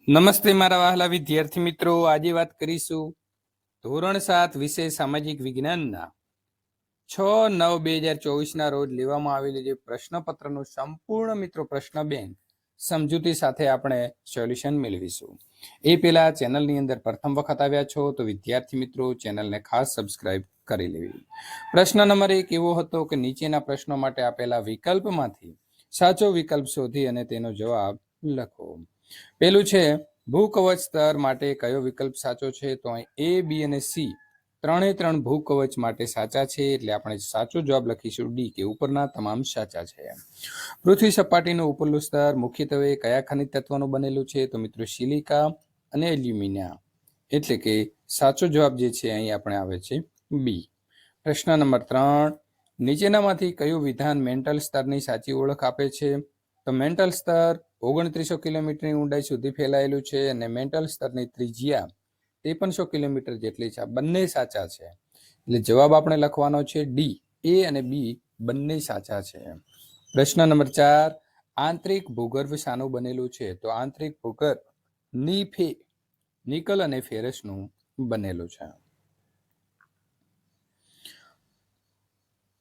નમસ્તે મારા વહાલા વિદ્યાર્થી મિત્રો, આજે વાત કરીશું ધોરણ 7 વિષય સામાજિક વિજ્ઞાનના 6/9/2024 રોજ લેવામાં આવેલી જે પ્રશ્નપત્રનું સંપૂર્ણ મિત્રો પ્રશ્ન બેંક સમજૂતી સાથે આપણે સોલ્યુશન મેળવીશું. એ પહેલા ચેનલની અંદર પ્રથમ વખત આવ્યા છો તો વિદ્યાર્થી મિત્રો ચેનલને ખાસ સબસ્ક્રાઇબ કરી લેવી. પ્રશ્ન નંબર 1 એવો હતો કે નીચેના પ્રશ્નો માટે આપેલા વિકલ્પમાંથી સાચો વિકલ્પ શોધી અને તેનો જવાબ લખો. પેલું છે ભૂકવચ સ્તર માટે કયો વિકલ્પ સાચો છે? તો અહીં A, B અને C ત્રણે ભૂકવચ માટે સાચા છે, એટલે આપણે સાચો જવાબ લખીશું ડી કે ઉપરના તમામ સાચા છે. પૃથ્વી સપાટીનું ઉપરલું સ્તર મુખ્યત્વે કયા ખનિજ તત્વોનું બનેલું છે? તો મિત્રો સિલિકા અને એલ્યુમિનિયમ, એટલે કે સાચો જવાબ જે છે અહીં આપણે આવે છે બી. પ્રશ્ન નંબર 3, નીચેનામાંથી કયું વિધાન મેન્ટલ સ્તરની સાચી ઓળખ આપે છે? તો મેન્ટલ સ્તર 2900 કિલોમીટરની ઊંડાઈ સુધી ફેલાયેલું છે અને મેન્ટલ સ્તરની ત્રિજ્યા 5300 કિલોમીટર જેટલી છે. આ બંને સાચા છે, એટલે જવાબ આપણે લખવાનો છે ડી. એ અને બી બંને સાચા છે. પ્રશ્ન નંબર 4, આંતરિક ભૂગર્ભ શાનું બનેલું છે? તો આંતરિક ભૂગર્ભ નિકલ અને ફેરસનું બનેલું છે.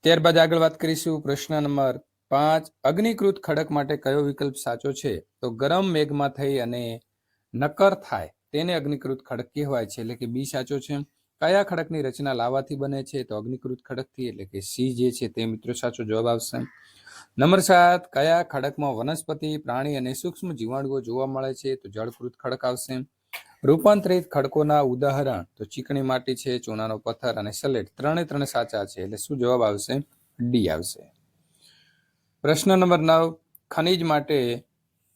ત્યારબાદ આગળ વાત કરીશું પ્રશ્ન નંબર 5, અગ્નિકૃત ખડક માટે કયો વિકલ્પ સાચો છે? તો ગરમ મેઘમાં થઈ અને નક્કર થાય તેને અગ્નિકૃત ખડક કહેવાય છે, એટલે કે બી સાચો છે. કયા ખડકની રચના લાવાથી બને છે? તો અગ્નિકૃત ખડકથી, એટલે કે સી જે છે તે મિત્રો સાચો જવાબ આવશે. નંબર 7, કયા ખડકમાં વનસ્પતિ, પ્રાણી અને સૂક્ષ્મ જીવાણુઓ જોવા મળે છે? તો જળકૃત ખડક આવશે. રૂપાંતરિત ખડકોના ઉદાહરણ તો ચીકણી માટી છે, ચૂનાનો પથ્થર અને સલેટ ત્રણે સાચા છે, એટલે શું જવાબ આવશે? ડી આવશે. પ્રશ્ન નંબર 9, ખનિજ માટે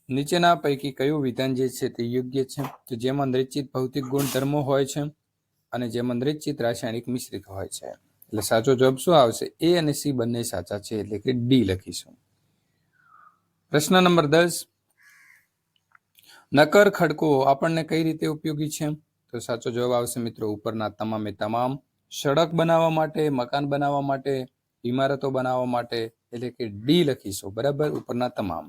નીચેના પૈકી કયું વિધાન જે છે તે યોગ્ય છે? તો જેમાં નિશ્ચિત ભૌતિક ગુણધર્મો હોય છે અને જેમાં નિશ્ચિત રાસાયણિક મિશ્રિત હોય છે, એટલે સાચો જવાબ શું આવશે? એ અને સી બંને સાચા છે, એટલે કે ડી લખીશું. પ્રશ્ન નંબર 10, નક્કર ખડકો આપણને કઈ રીતે ઉપયોગી છે? તો સાચો જવાબ આવશે મિત્રો ઉપરના તમામે તમામ. સડક બનાવવા માટે, મકાન બનાવવા માટે, ઇમારતો બનાવવા માટે, એટલે કે ડી લખીશું. બરાબર, ઉપરના તમામ.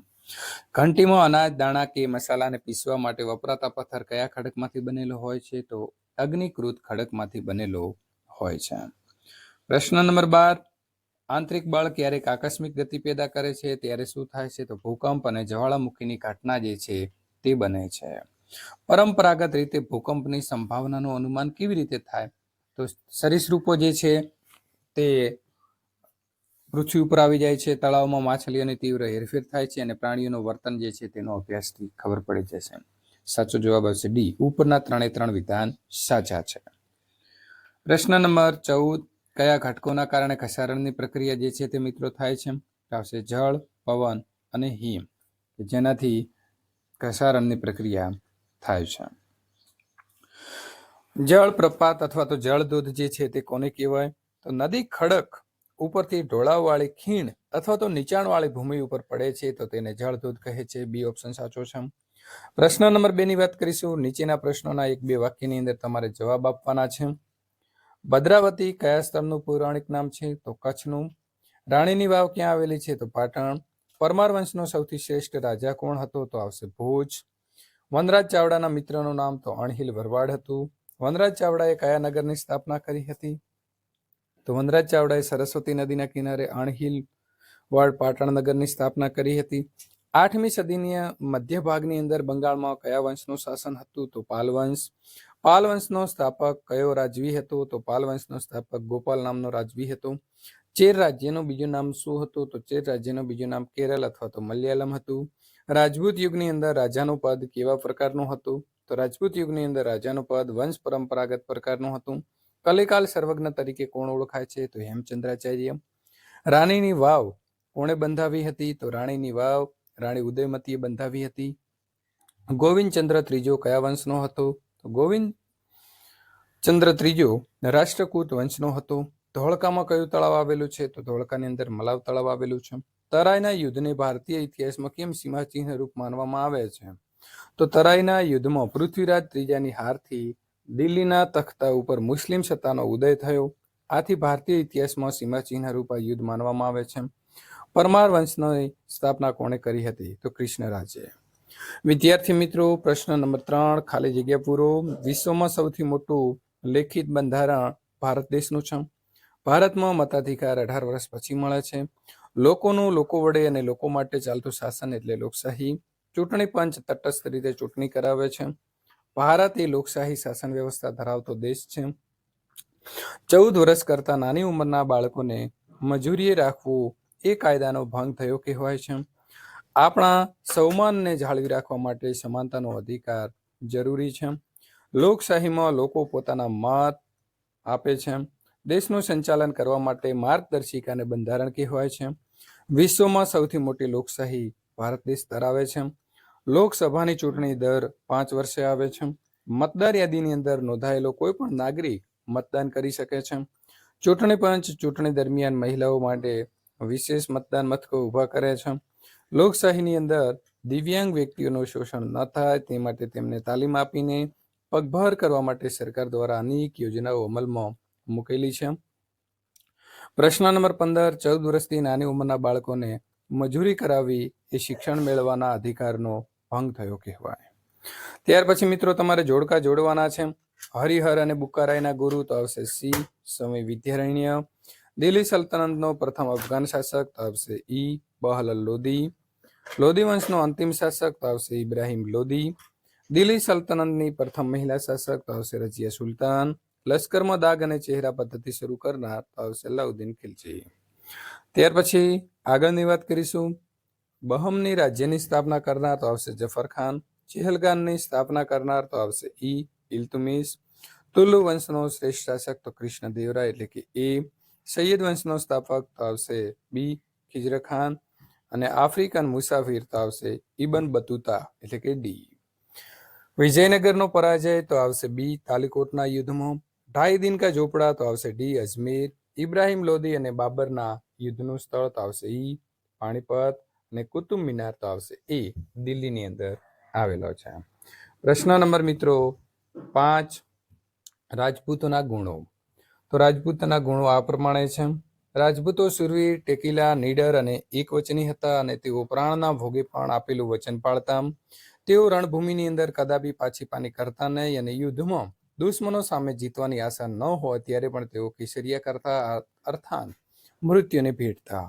ઘંટીમાં અનાજ, દાણા કે મસાલાને પીસવા માટે વપરાતા પથ્થર કયા ખડકમાંથી બનેલો હોય છે? તો અગ્નિકૃત ખડકમાંથી બનેલો હોય છે. પ્રશ્ન નંબર 12, આંતરિક બળ ક્યારેક આકસ્મિક ગતિ પેદા કરે છે ત્યારે શું થાય છે? તો ભૂકંપ અને જ્વાળામુખીની ઘટના જે છે તે બને છે. પરંપરાગત રીતે ભૂકંપની સંભાવનાનું અનુમાન કેવી રીતે થાય? તો સરીસૃપો જે છે તે પૃથ્વી ઉપર આવી જાય છે, તળાવમાં માછલીઓની તીવ્ર હેરફેર થાય છે અને પ્રાણીઓનું વર્તન જે છે તેનો અભ્યાસથી ખબર પડી જશે. સાચો જવાબ આવશે ડી. ઉપરના ત્રણે વિધાન સાચા છે. પ્રશ્ન નંબર 14, કયા ઘટકોના કારણે ઘસારણની પ્રક્રિયા જે છે તે મિત્રો થાય છે? આવશે જળ, પવન અને હિમ, જેનાથી ઘસારણની પ્રક્રિયા થાય છે. જળ પ્રપાત અથવા તો જળધોધ જે છે તે કોને કહેવાય? તો નદી ખડક ઉપરથી ઢોળાવવાળી ખીણ અથવા તો નીચાણવાળી ભૂમિ ઉપર પડે છે તો તેને જળધોધ કહે છે. બી ઓપ્શન સાચો છે. પ્રશ્ન નંબર 2 ની વાત કરીશું. નીચેના પ્રશ્નોના 1-2 વાક્યની અંદર તમારે જવાબ આપવાના છે. ભદ્રાવતી કયા સ્થળનું પૌરાણિક નામ છે? તો કચ્છનું. રાણીની વાવ ક્યાં આવેલી છે? તો પાટણ. પરમાર વંશનો સૌથી શ્રેષ્ઠ રાજા કોણ હતો? તો આવશે ભુજ. વનરાજ ચાવડાના મિત્રનું નામ તો અણહિલ ભરવાડ હતું. વનરાજ ચાવડાએ કયા નગરની સ્થાપના કરી હતી? તો વનરાજ ચાવડાએ સરસ્વતી નદીના કિનારે અણહિલ વાડ પાટણ નગરની સ્થાપના કરી હતી. 8મી સદીની મધ્ય ભાગની અંદર બંગાળમાં કયા વંશનું શાસન હતું? તો પાલ વંશ. પાલ વંશનો સ્થાપક કયો રાજવી હતો? તો પાલ વંશનો સ્થાપક ગોપાલ નામનો રાજવી હતો. ચેર રાજ્યનું બીજું નામ શું હતું? તો ચેર રાજ્યનું બીજું નામ કેરળ અથવા તો મલયાલમ હતું. રાજપૂત યુગની અંદર રાજાનું પદ કેવા પ્રકારનું હતું? તો રાજપૂત યુગની અંદર રાજાનું પદ વંશ પરંપરાગત પ્રકારનું હતું. કલિકાલ સર્વજ્ઞ તરીકે કોણ ઓળખાય છે? તો હેમચંદ્રાચાર્ય. રાણીની વાવ કોણે બંધાવી હતી? તો રાણીની વાવ રાણી ઉદયમતીએ બંધાવી હતી. ગોવિંદચંદ્ર ત્રીજો કયા વંશનો હતો? તો ગોવિંદચંદ્ર ત્રીજો રાષ્ટ્રકૂટ વંશનો હતો. ધોળકામાં કયું તળાવ આવેલું છે? તો ધોળકાની અંદર મલાવ તળાવ આવેલું છે. તરાઈના યુદ્ધને ભારતીય ઇતિહાસમાં કેમ સીમાચિહ્ન રૂપ માનવામાં આવે છે? તો તરાઈના યુદ્ધમાં પૃથ્વીરાજ ત્રીજાની હારથી દિલ્હીના તખ્તા ઉપર મુસ્લિમ સત્તાનો ઉદય થયો. આથી ભારતીય ઇતિહાસમાં સીમાચિહ્ન રૂપ આ યુદ્ધ માનવામાં આવે છે. પરમાર વંશની સ્થાપના કોણે કરી હતી? તો કૃષ્ણરાજે. વિદ્યાર્થી મિત્રો, પ્રશ્ન નંબર 3, ખાલી જગ્યા પૂરો. વિશ્વમાં સૌથી મોટું લેખિત બંધારણ ભારત દેશનું છે. ભારતમાં મતાધિકાર 18 વર્ષ પછી મળે છે. લોકોનું લોકો વડે અને લોકો માટે ચાલતું શાસન એટલે લોકશાહી. ચૂંટણી પંચ તટસ્થ રીતે ચૂંટણી કરાવે છે. ભારત એ લોકશાહી શાસન વ્યવસ્થા ધરાવતો દેશ છે. 14 વર્ષ કરતા નાની ઉંમરના બાળકોને મજૂરીએ રાખવું એ કાયદાનો ભંગ થયો કહેવાય છે. આપણા સૌમાનને જાળવી રાખવા માટે સમાનતાનો અધિકાર જરૂરી છે. લોકશાહીમાં લોકો પોતાના મત આપે છે. દેશનું સંચાલન કરવા માટે માર્ગદર્શિકાને બંધારણ કહેવાય છે. વિશ્વમાં સૌથી મોટી લોકશાહી ભારત દેશ ધરાવે છે. લોકસભાની ચૂંટણી દર 5 વર્ષે આવે છે. મતદાર યાદીની અંદર નોંધાયેલો કોઈ પણ નાગરિક મતદાન કરી શકે છે. ચૂંટણી પંચ ચૂંટણી દરમિયાન મહિલાઓ માટે વિશેષ મતદાન મથકો ઊભા કરે છે. લોકશાહીની અંદર દિવ્યાંગ વ્યક્તિઓનું શોષણ ન થાય તે માટે તેમને તાલીમ આપીને પગભર કરવા માટે સરકાર દ્વારા અનેક યોજનાઓ અમલમાં મૂકેલી છે. પ્રશ્ન નંબર 15, 14 વર્ષથી નાની ઉંમરના બાળકોને મજૂરી કરાવી એ શિક્ષણ મેળવવાના અધિકારનો ભંગ થયો કહેવાય. ત્યાર પછી મિત્રો તમારે જોડકા જોડવાના છે. હરિહર અને બુકારાયના ગુરુ તો આવશે સી, સ્વામી વિદ્યારણ્ય. દિલ્હી સલ્તનતનો પ્રથમ અફઘાન શાસક તો આવશે ઈ, બહલલ લોદી. લોદી વંશનો અંતિમ શાસક તો આવશે ઇબ્રાહિમ લોદી. દિલ્હી સલ્તનતની પ્રથમ મહિલા શાસક તો આવશે રજિયા સુલતાન. લશ્કરમાં દાગ અને ચહેરા પદ્ધતિ શરૂ કરનાર તો આવશે અલાઉદ્દીન ખિલજી. ત્યાર પછી આગળની વાત કરીશું. બહમની રાજ્યની સ્થાપના કરનાર તો આવશે જફર ખાન. ચેહલગાનની સ્થાપના કરનાર તો આવશે ઈ, ઇલ્તુમિશ. તુલુ વંશનો શ્રેષ્ઠ શાસક તો કૃષ્ણદેવરાય એટલે કે એ. સૈયદ વંશનો સ્થાપક તો આવશે બી, ખિજર ખાન. અને આફ્રિકન મુસાફિર તો આવશે ઇબન બતુતા એટલે કે ડી. વિજયનગરનો પરાજય તો આવશે બી, તાલીકોટના યુદ્ધમાં. 2.5 દિન કા ઝોપડા તો આવશે ડી, અજમેર. ઇબ્રાહિમ લોદી અને બાબરના યુદ્ધનું સ્થળ તો આવશે ઈ, પાણીપત. અને કુતુબ મિનાર તો આવશે એ, દિલ્હીની અંદર આવેલો છે. પ્રશ્ન નંબર મિત્રો 5, રાજપૂતોના ગુણો. તો રાજપૂતોના ગુણો આ પ્રમાણે છે. રાજપૂતો સુરવીર, ટેકીલા, નીડર અને એકવચની હતા અને તેઓ પ્રાણના ભોગે પણ આપેલું વચન પાળતા. તેઓ રણભૂમિની અંદર કદાપી પાછી પાની કરતા નહીં અને યુદ્ધમાં દુશ્મનો સામે જીતવાની આશા ન હોય ત્યારે પણ તેઓ કેસરિયા કરતા અર્થાત મૃત્યુને ભેટતા.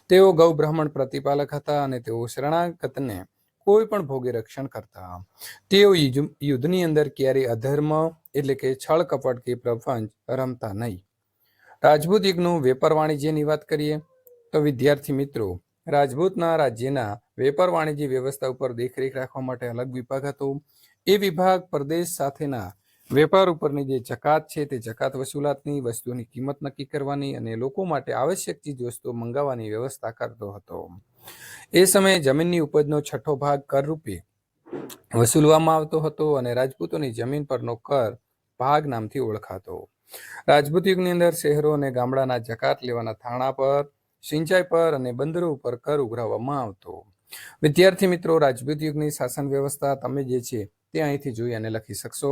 તેઓ ગૌ બ્રાહ્મણ પ્રતિપાલક હતા અને તેઓ શરણાગતને કોઈ પણ ભોગે રક્ષણ કરતા. તેઓ યુદ્ધની અંદર ક્યારેય અધર્મ એટલે કે છળ કપટ કે પ્રપંચ રમતા નહીં. રાજપૂત યુગનું વેપાર વાણિજ્યની વાત કરીએ તો વિદ્યાર્થી મિત્રો, રાજપૂતના રાજ્યના વેપાર વાણિજ્ય વ્યવસ્થા ઉપર દેખરેખ રાખવા માટે અલગ વિભાગ હતો. એ વિભાગ પ્રદેશ સાથેના વેપાર ઉપરની જે જકાત છે તે જકાત વસૂલાતની, વસ્તુની કિંમત નક્કી કરવાની અને લોકો માટે આવશ્યક ચીજ વસ્તુઓ મંગાવવાની વ્યવસ્થા કરતો હતો. એ સમયે જમીનની ઉપજનો 6ઠો ભાગ કર રૂપે વસૂલવામાં આવતો હતો અને રાજપૂતોની જમીન પરનો કર ભાગ નામથી ઓળખાતો. રાજપૂત યુગની અંદર શહેરો અને ગામડાના જકાત લેવાના થાણા પર, સિંચાઈ પર અને બંદરો ઉપર કર ઉઘરાવવામાં આવતો. વિદ્યાર્થી મિત્રો, રાજપૂત યુગની શાસન વ્યવસ્થા તમે જે છે તે અહીંથી જોઈ અને લખી શકશો.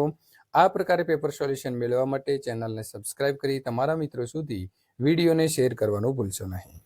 આ પ્રકારે પેપર સોલ્યુશન મેળવવા માટે ચેનલને સબસ્ક્રાઇબ કરી તમારા મિત્રો સુધી વિડીયોને શેર કરવાનું ભૂલશો નહીં.